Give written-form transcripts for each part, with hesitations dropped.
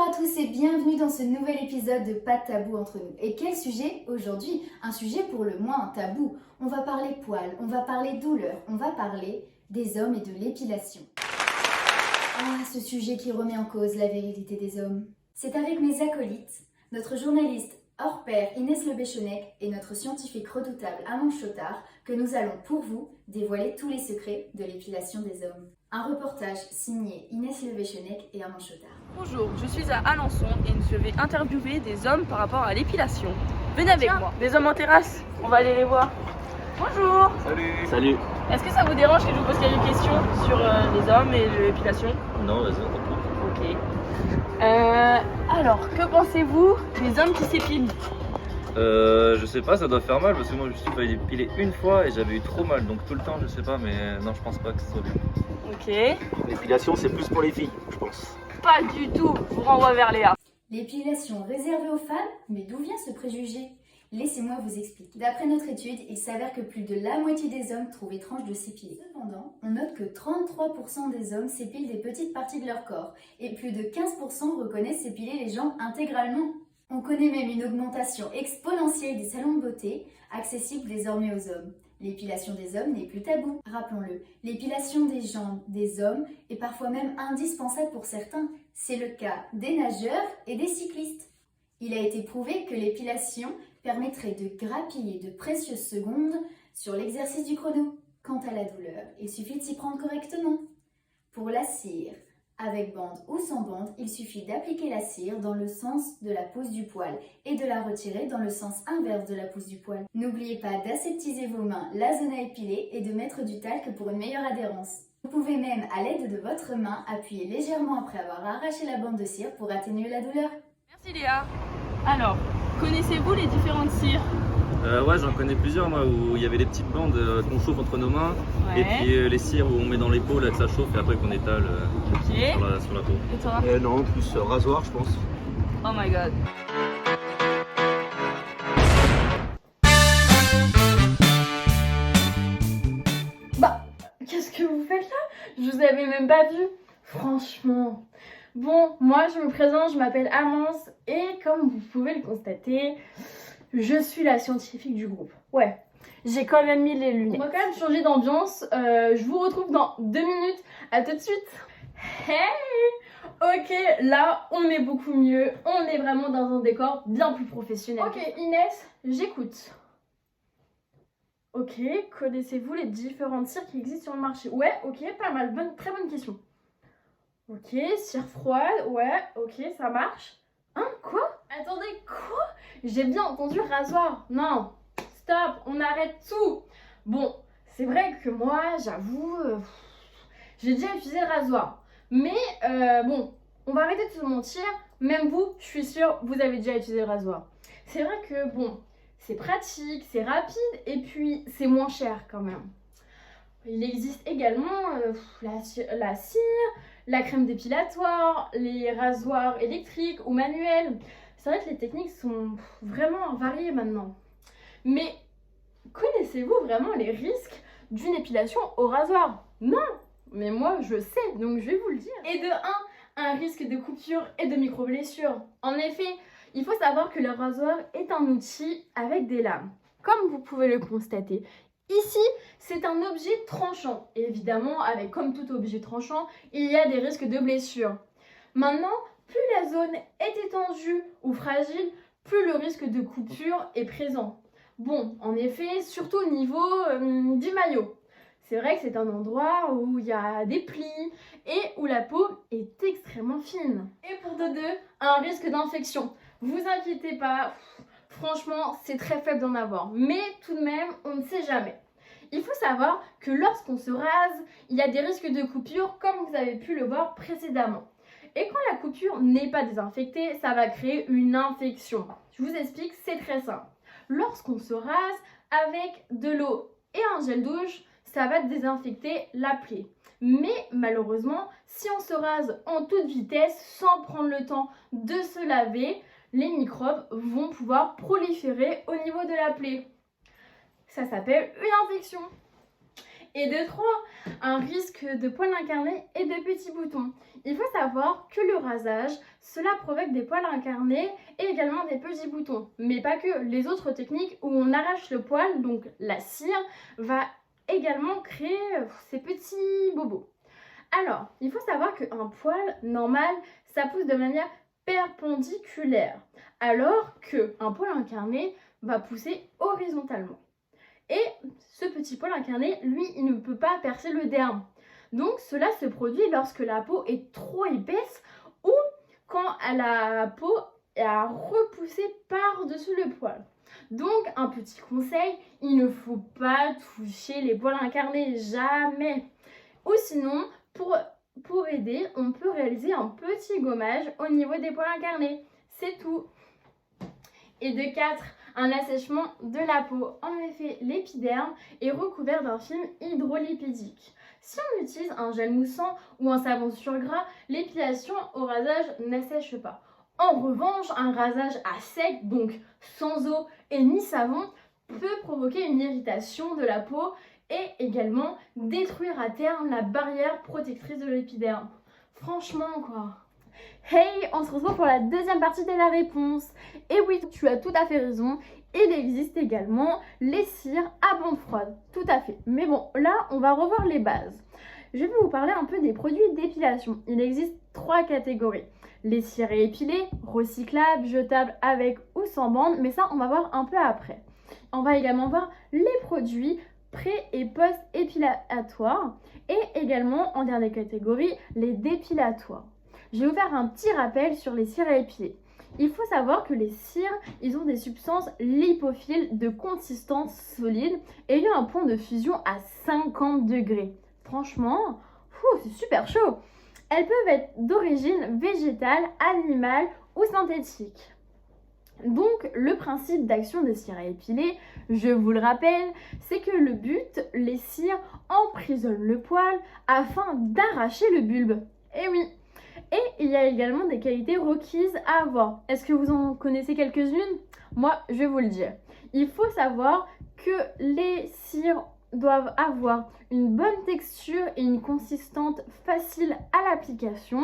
Bonjour à tous et bienvenue dans ce nouvel épisode de Pas de tabou entre nous. Et quel sujet aujourd'hui? Un sujet pour le moins tabou. On va parler poils, on va parler douleur, on va parler des hommes et de l'épilation. Ah, ce sujet qui remet en cause la virilité des hommes. C'est avec mes acolytes, notre journaliste hors pair Inès Lebéchonnec et notre scientifique redoutable Amand Chotard que nous allons pour vous dévoiler tous les secrets de l'épilation des hommes. Un reportage signé Inès Lebéchonnec et Amand Chotard. Bonjour, je suis à Alençon et je vais interviewer des hommes par rapport à l'épilation. Venez avec moi, des hommes en terrasse, on va aller les voir. Bonjour. Salut. Est-ce que ça vous dérange que je vous pose quelques questions sur les hommes et l'épilation? Non, vas-y, on t'écoute. Ok. Alors, que pensez-vous des hommes qui s'épilent? Je sais pas, ça doit faire mal parce que moi je me suis fait épiler une fois et j'avais eu trop mal, donc tout le temps je sais pas, mais non, je pense pas que ce soit bien. Ok. L'épilation, c'est plus pour les filles, je pense. Pas du tout, je vous renvoie vers Léa. L'épilation réservée aux femmes? Mais d'où vient ce préjugé? Laissez-moi vous expliquer. D'après notre étude, il s'avère que plus de la moitié des hommes trouvent étrange de s'épiler. Cependant, on note que 33% des hommes s'épilent des petites parties de leur corps et plus de 15% reconnaissent s'épiler les jambes intégralement. On connaît même une augmentation exponentielle des salons de beauté, accessibles désormais aux hommes. L'épilation des hommes n'est plus tabou. Rappelons-le, l'épilation des jambes des hommes est parfois même indispensable pour certains. C'est le cas des nageurs et des cyclistes. Il a été prouvé que l'épilation permettrait de grappiller de précieuses secondes sur l'exercice du chrono. Quant à la douleur, il suffit de s'y prendre correctement. Pour la cire, avec bande ou sans bande, il suffit d'appliquer la cire dans le sens de la pousse du poil et de la retirer dans le sens inverse de la pousse du poil. N'oubliez pas d'aseptiser vos mains, la zone à épiler et de mettre du talc pour une meilleure adhérence. Vous pouvez même, à l'aide de votre main, appuyer légèrement après avoir arraché la bande de cire pour atténuer la douleur. Merci Léa. Alors, connaissez-vous les différentes cires? Ouais, j'en connais plusieurs moi où il y avait les petites bandes qu'on chauffe entre nos mains Ouais. et puis les cires où on met dans les peaux là que ça chauffe et après qu'on étale Ok. sur la peau. Et toi? Non, plus rasoir, je pense. Oh my god. Bah, qu'est-ce que vous faites là? Je vous avais même pas vu. Franchement. Bon, moi je me présente, je m'appelle Amance et comme vous pouvez le constater, je suis la scientifique du groupe. Ouais, j'ai quand même mis les lunettes. On va quand même changer d'ambiance. Je vous retrouve dans 2 minutes. À tout de suite. Hey! Ok, là on est beaucoup mieux. On est vraiment dans un décor bien plus professionnel. Ok, Inès, j'écoute. Ok, connaissez-vous les différentes cires qui existent sur le marché? Ouais, ok, pas mal, très bonne question. Ok, cire froide, ouais, ok, ça marche. Hein, quoi? Attendez, quoi? J'ai bien entendu rasoir. Non, stop, on arrête tout. Bon, c'est vrai que moi, j'avoue, j'ai déjà utilisé le rasoir. Mais, bon, on va arrêter de se mentir. Même vous, je suis sûre, vous avez déjà utilisé le rasoir. C'est vrai que, bon, c'est pratique, c'est rapide et puis c'est moins cher quand même. Il existe également la cire, la crème dépilatoire, les rasoirs électriques ou manuels. C'est vrai que les techniques sont vraiment variées maintenant. Mais connaissez-vous vraiment les risques d'une épilation au rasoir? Non, mais moi je sais, donc je vais vous le dire. Et de un risque de coupure et de micro-blessures. En effet, il faut savoir que le rasoir est un outil avec des lames. Comme vous pouvez le constater, ici, c'est un objet tranchant. Et évidemment, comme tout objet tranchant, il y a des risques de blessure. Maintenant, plus la zone est étendue ou fragile, plus le risque de coupure est présent. Bon, en effet, surtout au niveau du maillot. C'est vrai que c'est un endroit où il y a des plis et où la peau est extrêmement fine. Et pour de deux, un risque d'infection. Vous inquiétez pas, franchement, c'est très faible d'en avoir. Mais tout de même, on ne sait jamais. Il faut savoir que lorsqu'on se rase, il y a des risques de coupure comme vous avez pu le voir précédemment. Et quand la coupure n'est pas désinfectée, ça va créer une infection. Je vous explique, c'est très simple. Lorsqu'on se rase avec de l'eau et un gel douche, ça va désinfecter la plaie. Mais malheureusement, si on se rase en toute vitesse sans prendre le temps de se laver, les microbes vont pouvoir proliférer au niveau de la plaie. Ça s'appelle une infection. Et de 3, un risque de poils incarnés et de petits boutons. Il faut savoir que le rasage, cela provoque des poils incarnés et également des petits boutons. Mais pas que, les autres techniques où on arrache le poil, donc la cire, va également créer ces petits bobos. Alors, il faut savoir qu'un poil normal, ça pousse de manière perpendiculaire, alors qu'un poil incarné va pousser horizontalement. Et ce petit poil incarné, lui, il ne peut pas percer le derme. Donc cela se produit lorsque la peau est trop épaisse ou quand la peau a repoussé par-dessus le poil. Donc un petit conseil, il ne faut pas toucher les poils incarnés, jamais. Ou sinon, pour aider, on peut réaliser un petit gommage au niveau des poils incarnés. C'est tout. Et de 4, un assèchement de la peau. En effet, l'épiderme est recouvert d'un film hydrolipidique. Si on utilise un gel moussant ou un savon sur gras, l'épilation au rasage n'assèche pas. En revanche, un rasage à sec, donc sans eau et ni savon, peut provoquer une irritation de la peau et également détruire à terme la barrière protectrice de l'épiderme. Franchement, quoi. Hey, on se retrouve pour la deuxième partie de la réponse. Et oui, tu as tout à fait raison, il existe également les cires à bande froide. Tout à fait. Mais bon, là, on va revoir les bases. Je vais vous parler un peu des produits d'épilation. Il existe 3 catégories. Les cires à épiler, recyclables, jetables avec ou sans bande, mais ça, on va voir un peu après. On va également voir les produits pré- et post-épilatoires et également, en dernière catégorie, les dépilatoires. Je vais vous faire un petit rappel sur les cires à épiler. Il faut savoir que les cires, ils ont des substances lipophiles de consistance solide ayant un point de fusion à 50 degrés. Franchement, c'est super chaud. Elles peuvent être d'origine végétale, animale ou synthétique. Donc, le principe d'action des cires à épiler, je vous le rappelle, c'est que le but, les cires emprisonnent le poil afin d'arracher le bulbe. Eh oui! Et il y a également des qualités requises à avoir. Est-ce que vous en connaissez quelques-unes? Moi, je vais vous le dire. Il faut savoir que les cires doivent avoir une bonne texture et une consistance facile à l'application,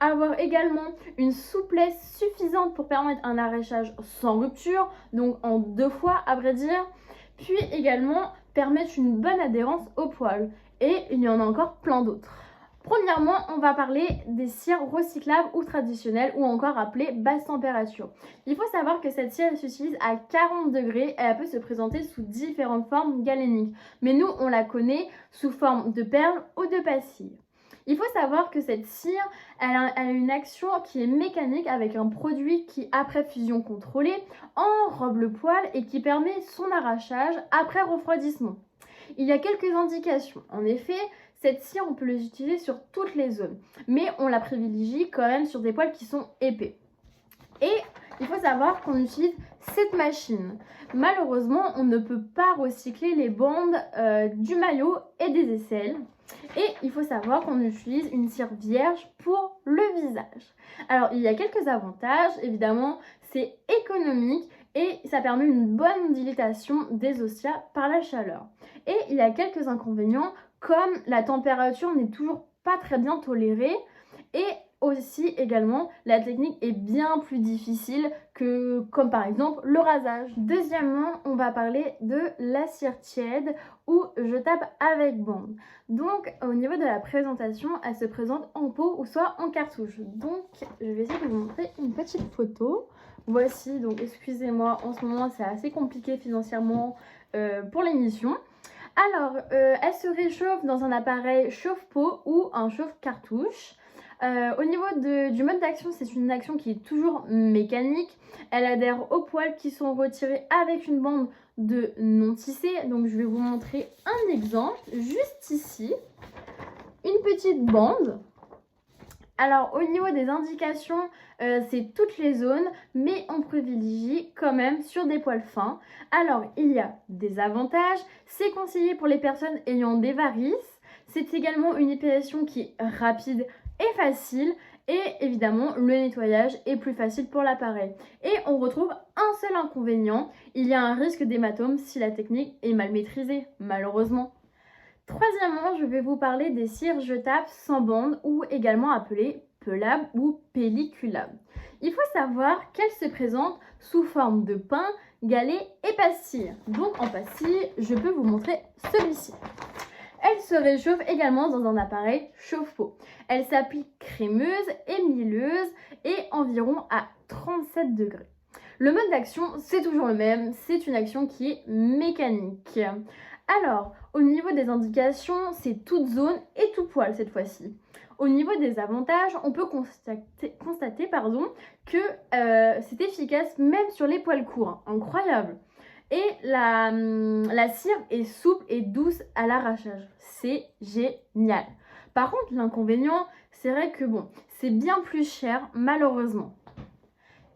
avoir également une souplesse suffisante pour permettre un arrachage sans rupture, donc en 2 fois à vrai dire, puis également permettre une bonne adhérence au poil. Et il y en a encore plein d'autres. Premièrement, on va parler des cires recyclables ou traditionnelles ou encore appelées basse température. Il faut savoir que cette cire s'utilise à 40 degrés et elle peut se présenter sous différentes formes galéniques. Mais nous, on la connaît sous forme de perles ou de pastilles. Il faut savoir que cette cire, elle a une action qui est mécanique avec un produit qui, après fusion contrôlée, enrobe le poil et qui permet son arrachage après refroidissement. Il y a quelques indications. En effet, cette cire, on peut les utiliser sur toutes les zones, mais on la privilégie quand même sur des poils qui sont épais. Et il faut savoir qu'on utilise cette machine. Malheureusement, on ne peut pas recycler les bandes du maillot et des aisselles. Et il faut savoir qu'on utilise une cire vierge pour le visage. Alors, il y a quelques avantages. Évidemment, c'est économique et ça permet une bonne dilatation des ossia par la chaleur. Et il y a quelques inconvénients, comme la température n'est toujours pas très bien tolérée et aussi également la technique est bien plus difficile que comme par exemple le rasage. Deuxièmement, on va parler de la cire tiède ou jetable avec bande. Donc au niveau de la présentation, elle se présente en pot ou soit en cartouche. Donc je vais essayer de vous montrer une petite photo. Voici, donc excusez-moi, en ce moment c'est assez compliqué financièrement pour l'émission. Alors, elle se réchauffe dans un appareil chauffe-peau ou un chauffe-cartouche. Au niveau du mode d'action, c'est une action qui est toujours mécanique. Elle adhère aux poils qui sont retirés avec une bande de non tissé. Donc, je vais vous montrer un exemple. Juste ici, une petite bande. Alors, au niveau des indications, c'est toutes les zones, mais on privilégie quand même sur des poils fins. Alors, il y a des avantages. C'est conseillé pour les personnes ayant des varices. C'est également une épilation qui est rapide et facile. Et évidemment, le nettoyage est plus facile pour l'appareil. Et on retrouve un seul inconvénient. Il y a un risque d'hématome si la technique est mal maîtrisée, malheureusement. Troisièmement, je vais vous parler des cires jetables sans bande ou également appelées pelables ou pelliculables. Il faut savoir qu'elles se présentent sous forme de pain, galet et pastille. Donc en pastille, je peux vous montrer celui-ci. Elle se réchauffe également dans un appareil chauffe-eau. Elle s'applique crémeuse et mielleuse et environ à 37 degrés. Le mode d'action, c'est toujours le même, c'est une action qui est mécanique. Alors, au niveau des indications, c'est toute zone et tout poil cette fois-ci. Au niveau des avantages, on peut constater que c'est efficace même sur les poils courts. Incroyable! Et la cire est souple et douce à l'arrachage. C'est génial. Par contre, l'inconvénient, c'est vrai que bon, c'est bien plus cher, malheureusement.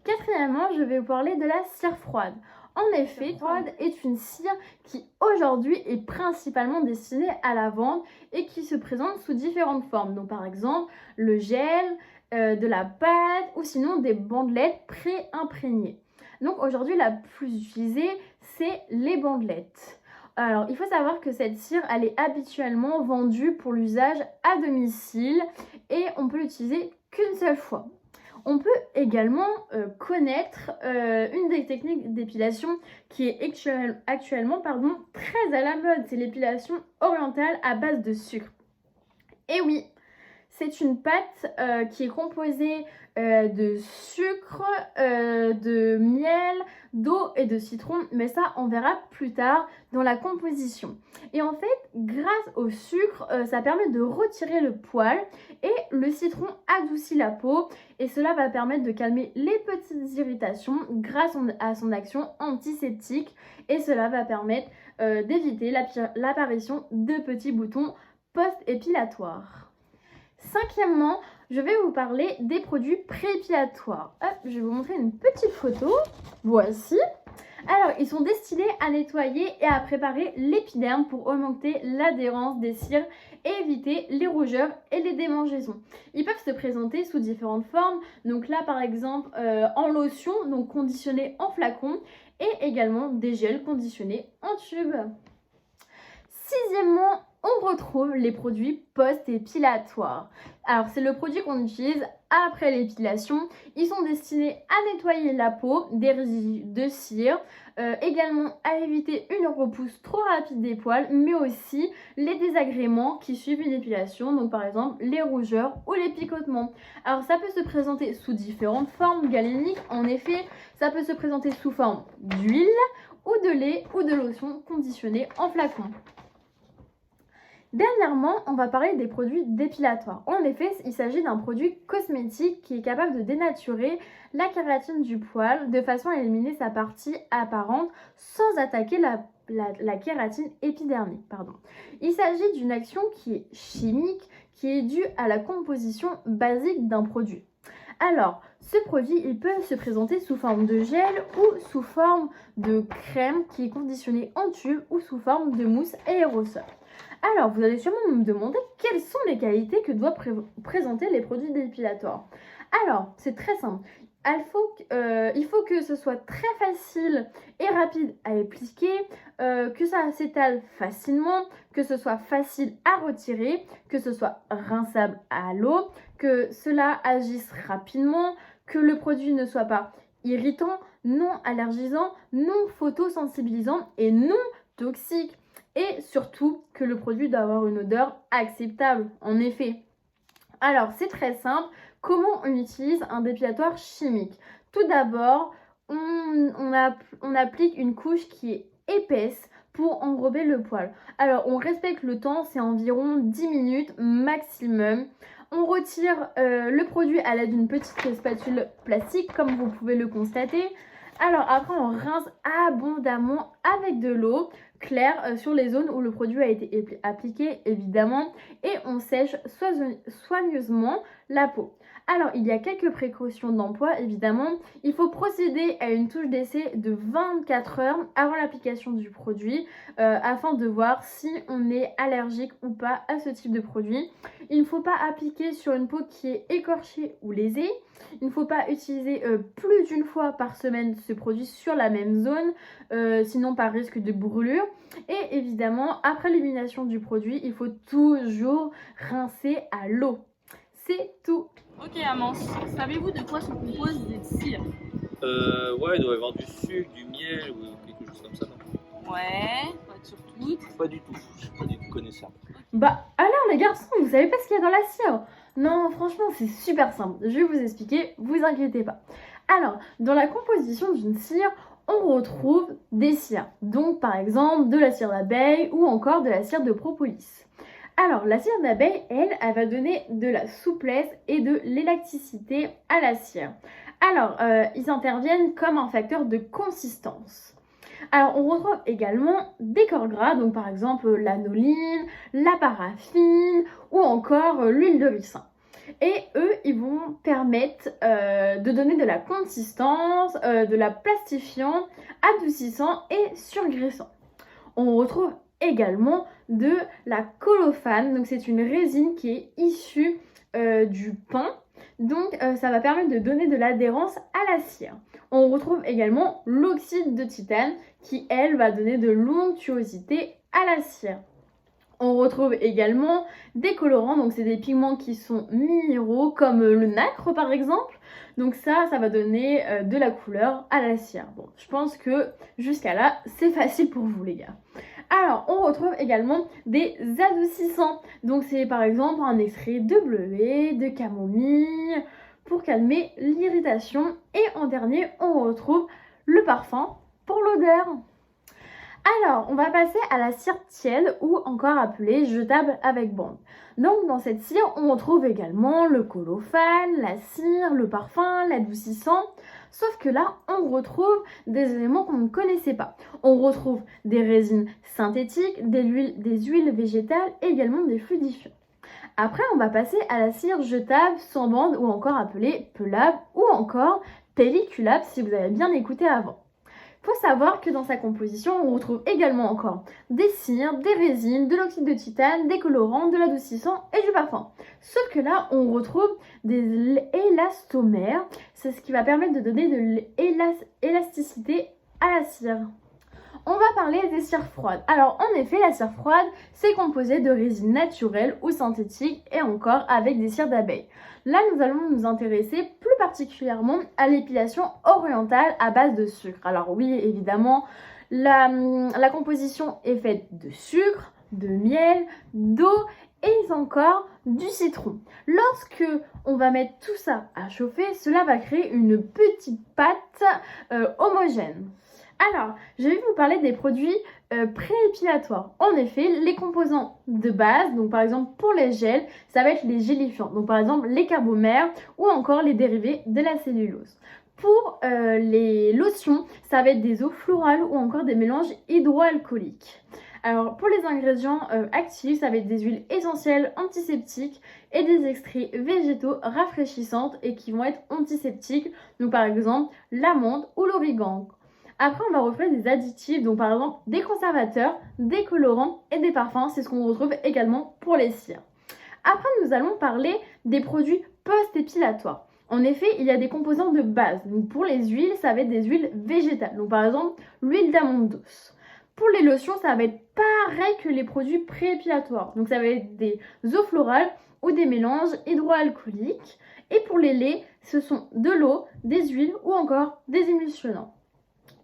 Quatrièmement, je vais vous parler de la cire froide. En effet, froide est une cire qui aujourd'hui est principalement destinée à la vente et qui se présente sous différentes formes. Donc par exemple, le gel, de la pâte ou sinon des bandelettes pré-imprégnées. Donc aujourd'hui, la plus utilisée, c'est les bandelettes. Alors, il faut savoir que cette cire, elle est habituellement vendue pour l'usage à domicile et on peut l'utiliser qu'une seule fois. On peut également connaître une des techniques d'épilation qui est actuellement très à la mode. C'est l'épilation orientale à base de sucre. Et oui, c'est une pâte qui est composée de sucre, de miel, d'eau et de citron, mais ça on verra plus tard dans la composition. Et en fait, grâce au sucre, ça permet de retirer le poil et le citron adoucit la peau et cela va permettre de calmer les petites irritations grâce à son action antiseptique et cela va permettre d'éviter l'apparition de petits boutons post-épilatoires. Cinquièmement, je vais vous parler des produits pré-épilatoires. Hop, je vais vous montrer une petite photo. Voici. Alors, ils sont destinés à nettoyer et à préparer l'épiderme pour augmenter l'adhérence des cires et éviter les rougeurs et les démangeaisons. Ils peuvent se présenter sous différentes formes. Donc là, par exemple, en lotion, donc conditionnée en flacon, et également des gels conditionnés en tube. Sixièmement, on retrouve les produits post-épilatoires. Alors, c'est le produit qu'on utilise après l'épilation. Ils sont destinés à nettoyer la peau des résidus de cire, également à éviter une repousse trop rapide des poils, mais aussi les désagréments qui suivent une épilation, donc par exemple les rougeurs ou les picotements. Alors, ça peut se présenter sous différentes formes galéniques. En effet, ça peut se présenter sous forme d'huile ou de lait ou de lotion conditionnée en flacon. Dernièrement, on va parler des produits dépilatoires. En effet, il s'agit d'un produit cosmétique qui est capable de dénaturer la kératine du poil de façon à éliminer sa partie apparente sans attaquer la kératine épidermique. Il s'agit d'une action qui est chimique, qui est due à la composition basique d'un produit. Alors, ce produit, il peut se présenter sous forme de gel ou sous forme de crème qui est conditionnée en tube ou sous forme de mousse aérosol. Alors, vous allez sûrement me demander quelles sont les qualités que doivent présenter les produits dépilatoires. Alors, c'est très simple. Il faut que ce soit très facile et rapide à appliquer, que ça s'étale facilement, que ce soit facile à retirer, que ce soit rinçable à l'eau, que cela agisse rapidement, que le produit ne soit pas irritant, non allergisant, non photosensibilisant et non toxique. Et surtout que le produit doit avoir une odeur acceptable, en effet. Alors, c'est très simple. Comment on utilise un dépilatoire chimique? Tout d'abord, on applique une couche qui est épaisse pour enrober le poil. Alors, on respecte le temps, c'est environ 10 minutes maximum. On retire le produit à l'aide d'une petite spatule plastique, comme vous pouvez le constater. Alors, après, on rince abondamment avec de l'eau claire sur les zones où le produit a été appliqué, évidemment. Et on sèche soigneusement la peau. Alors, il y a quelques précautions d'emploi, évidemment. Il faut procéder à une touche d'essai de 24 heures avant l'application du produit afin de voir si on est allergique ou pas à ce type de produit. Il ne faut pas appliquer sur une peau qui est écorchée ou lésée. Il ne faut pas utiliser plus d'une fois par semaine ce produit sur la même zone, sinon par risque de brûlure. Et évidemment, après l'élimination du produit, il faut toujours rincer à l'eau. C'est tout. Ok Amance, savez-vous de quoi se compose des cires? Ouais, il doit y avoir du sucre, du miel ou quelque chose comme ça. Non? Ouais, pas être sur toutes. Pas du tout, je suis pas du tout connaisseur. Bah alors les garçons, vous savez pas ce qu'il y a dans la cire? Non, franchement, c'est super simple. Je vais vous expliquer, vous inquiétez pas. Alors, dans la composition d'une cire, on retrouve des cires. Donc par exemple, de la cire d'abeille ou encore de la cire de propolis. Alors, la cire d'abeille, elle va donner de la souplesse et de l'élasticité à la cire. Alors, ils interviennent comme un facteur de consistance. Alors, on retrouve également des corps gras, donc par exemple l'anoline, la paraffine ou encore l'huile de ricin. Et eux, ils vont permettre de donner de la consistance, de la plastifiant, adoucissant et surgraissant. On retrouve également de la colophane, donc c'est une résine qui est issue du pain, donc ça va permettre de donner de l'adhérence à la cire. On retrouve également l'oxyde de titane qui elle va donner de l'onctuosité à la cire. On retrouve également des colorants, donc c'est des pigments qui sont minéraux comme le nacre par exemple. Donc ça va donner de la couleur à la cire. Bon, je pense que jusqu'à là, c'est facile pour vous les gars. Alors, on retrouve également des adoucissants. Donc c'est par exemple un extrait de bleuet, de camomille pour calmer l'irritation. Et en dernier, on retrouve le parfum pour l'odeur. Alors, on va passer à la cire tiède ou encore appelée jetable avec bande. Donc, dans cette cire, on retrouve également le colophane, la cire, le parfum, l'adoucissant. Sauf que là, on retrouve des éléments qu'on ne connaissait pas. On retrouve des résines synthétiques, des huiles végétales et également des fluidifiants. Après, on va passer à la cire jetable sans bande ou encore appelée pelable ou encore pelliculable si vous avez bien écouté avant. Il faut savoir que dans sa composition, on retrouve également encore des cires, des résines, de l'oxyde de titane, des colorants, de l'adoucissant et du parfum. Sauf que là, on retrouve des élastomères. C'est ce qui va permettre de donner de l'élasticité à la cire. On va parler des cires froides. Alors en effet, la cire froide, c'est composé de résines naturelles ou synthétiques et encore avec des cires d'abeille. Là, nous allons nous intéresser plus particulièrement à l'épilation orientale à base de sucre. Alors oui, évidemment, la composition est faite de sucre, de miel, d'eau et encore du citron. Lorsque on va mettre tout ça à chauffer, cela va créer une petite pâte homogène. Alors, je vais vous parler des produits pré-épilatoires. En effet, les composants de base, donc par exemple pour les gels, ça va être les gélifiants. Donc par exemple les carbomères ou encore les dérivés de la cellulose. Pour les lotions, ça va être des eaux florales ou encore des mélanges hydroalcooliques. Alors pour les ingrédients actifs, ça va être des huiles essentielles antiseptiques et des extraits végétaux rafraîchissantes et qui vont être antiseptiques. Donc par exemple l'amande ou l'origan. Après, on va retrouver des additifs, donc par exemple des conservateurs, des colorants et des parfums. C'est ce qu'on retrouve également pour les cires. Après, nous allons parler des produits post-épilatoires. En effet, il y a des composants de base. Donc pour les huiles, ça va être des huiles végétales. Donc par exemple, l'huile d'amande douce. Pour les lotions, ça va être pareil que les produits pré-épilatoires. Donc ça va être des eaux florales ou des mélanges hydroalcooliques. Et pour les laits, ce sont de l'eau, des huiles ou encore des émulsionnants.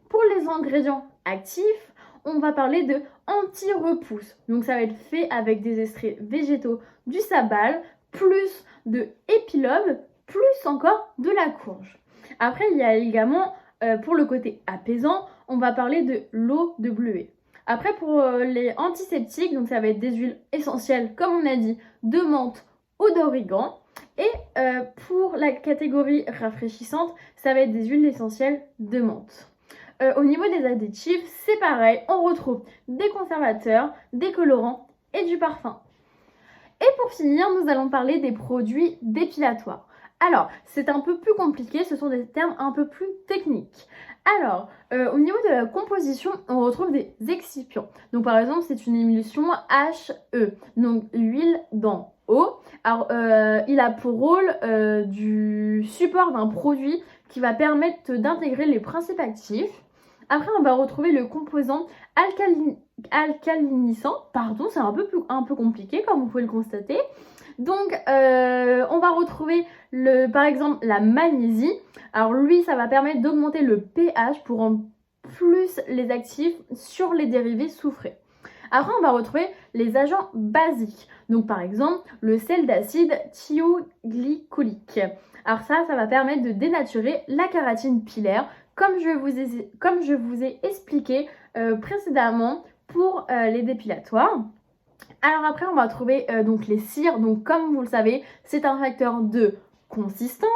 Pour les ingrédients actifs, on va parler de anti-repousse. Donc ça va être fait avec des extraits végétaux du sabal, plus de épilobe, plus encore de la courge. Après, il y a également, pour le côté apaisant, on va parler de l'eau de bleuet. Après, pour les antiseptiques, donc ça va être des huiles essentielles, comme on a dit, de menthe ou d'origan. Et pour la catégorie rafraîchissante, ça va être des huiles essentielles de menthe. Au niveau des additifs, c'est pareil, on retrouve des conservateurs, des colorants et du parfum. Et pour finir, nous allons parler des produits dépilatoires. Alors, c'est un peu plus compliqué, ce sont des termes un peu plus techniques. Alors, au niveau de la composition, on retrouve des excipients. Donc par exemple, c'est une émulsion HE, donc huile dans eau. Alors, il a pour rôle du support d'un produit qui va permettre d'intégrer les principes actifs. Après, on va retrouver le composant alcalinisant. Pardon, c'est un peu compliqué, comme vous pouvez le constater. Donc, on va retrouver par exemple la magnésie. Alors lui, ça va permettre d'augmenter le pH pour rendre plus les actifs sur les dérivés soufrés. Après, on va retrouver les agents basiques. Donc par exemple, le sel d'acide thioglycolique. Alors ça va permettre de dénaturer la kératine pilaire, comme je vous ai expliqué précédemment pour les dépilatoires. Alors après, on va trouver donc les cires. Donc comme vous le savez, c'est un facteur de consistance.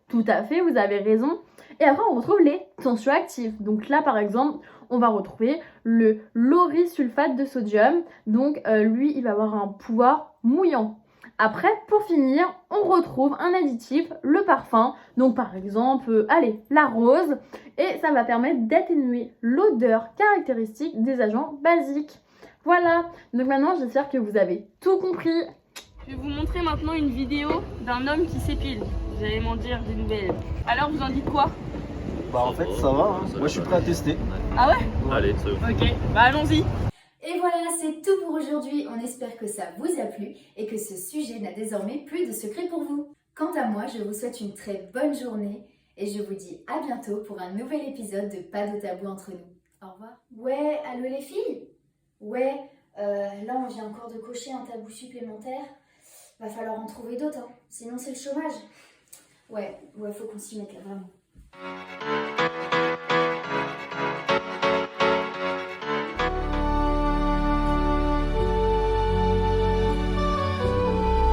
Tout à fait, vous avez raison. Et après, on retrouve les tensioactifs. Donc là, par exemple, on va retrouver le laurysulfate de sodium. Donc lui, il va avoir un pouvoir mouillant. Après, pour finir, on retrouve un additif, le parfum. Donc par exemple, la rose. Et ça va permettre d'atténuer l'odeur caractéristique des agents basiques. Voilà, donc maintenant j'espère que vous avez tout compris. Je vais vous montrer maintenant une vidéo d'un homme qui s'épile. Vous allez m'en dire des nouvelles. Alors vous en dites quoi? Bah en fait ça va, hein. Moi je suis prêt à tester. Ah ouais? Allez, c'est ouf. Ok, bah allons-y. Et voilà, c'est tout pour aujourd'hui. On espère que ça vous a plu et que ce sujet n'a désormais plus de secret pour vous. Quant à moi, je vous souhaite une très bonne journée et je vous dis à bientôt pour un nouvel épisode de Pas de tabou entre nous. Au revoir. Ouais, allô les filles? Ouais, là on vient encore de cocher un tabou supplémentaire. Va falloir en trouver d'autres, hein. Sinon c'est le chômage. Ouais, faut qu'on s'y mette là, vraiment.